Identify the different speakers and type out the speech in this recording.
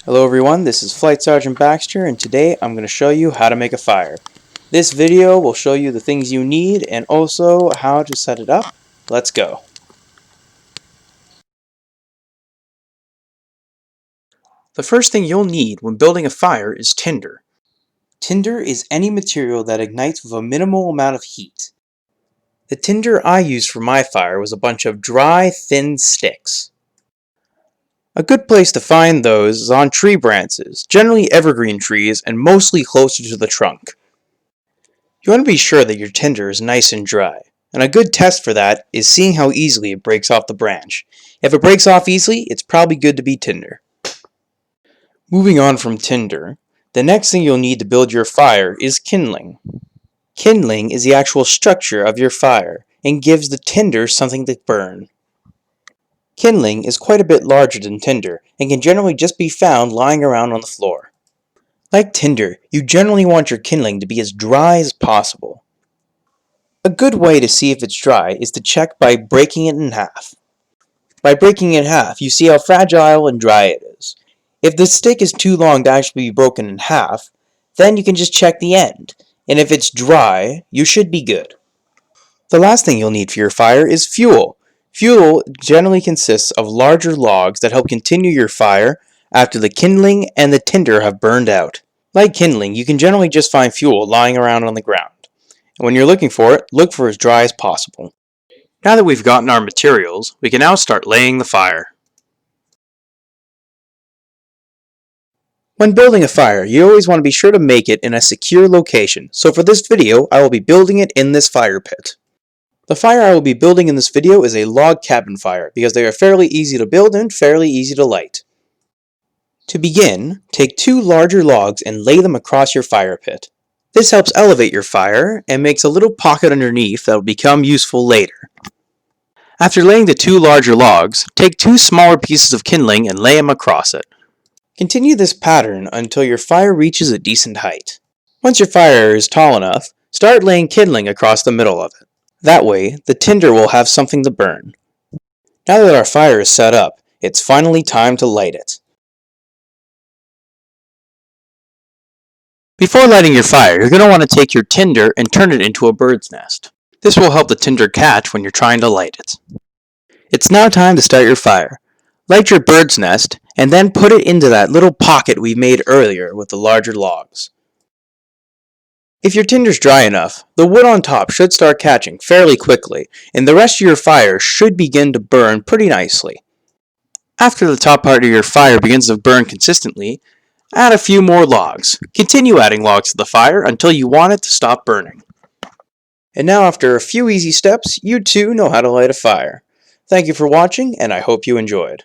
Speaker 1: Hello everyone, this is Flight Sergeant Baxter, and today I'm going to show you how to make a fire. This video will show you the things you need and also how to set it up. Let's go. The first thing you'll need when building a fire is tinder. Tinder is any material that ignites with a minimal amount of heat. The tinder I used for my fire was a bunch of dry, thin sticks. A good place to find those is on tree branches, generally evergreen trees and mostly closer to the trunk. You want to be sure that your tinder is nice and dry, and a good test for that is seeing how easily it breaks off the branch. If it breaks off easily, it's probably good to be tinder. Moving on from tinder, the next thing you'll need to build your fire is kindling. Kindling is the actual structure of your fire and gives the tinder something to burn. Kindling is quite a bit larger than tinder and can generally just be found lying around on the floor. Like tinder, you generally want your kindling to be as dry as possible. A good way to see if it's dry is to check by breaking it in half. By breaking it in half, you see how fragile and dry it is. If the stick is too long to actually be broken in half, then you can just check the end, and if it's dry, you should be good. The last thing you'll need for your fire is fuel. Fuel generally consists of larger logs that help continue your fire after the kindling and the tinder have burned out. Like kindling, you can generally just find fuel lying around on the ground. And when you're looking for it, look for as dry as possible. Now that we've gotten our materials, we can now start laying the fire. When building a fire, you always want to be sure to make it in a secure location, so for this video, I will be building it in this fire pit. The fire I will be building in this video is a log cabin fire because they are fairly easy to build and fairly easy to light. To begin, take two larger logs and lay them across your fire pit. This helps elevate your fire and makes a little pocket underneath that will become useful later. After laying the two larger logs, take two smaller pieces of kindling and lay them across it. Continue this pattern until your fire reaches a decent height. Once your fire is tall enough, start laying kindling across the middle of it. That way, the tinder will have something to burn. Now that our fire is set up, it's finally time to light it. Before lighting your fire, you're going to want to take your tinder and turn it into a bird's nest. This will help the tinder catch when you're trying to light it. It's now time to start your fire. Light your bird's nest and then put it into that little pocket we made earlier with the larger logs. If your tinder's dry enough, the wood on top should start catching fairly quickly, and the rest of your fire should begin to burn pretty nicely. After the top part of your fire begins to burn consistently, add a few more logs. Continue adding logs to the fire until you want it to stop burning. And now after a few easy steps, you too know how to light a fire. Thank you for watching, and I hope you enjoyed.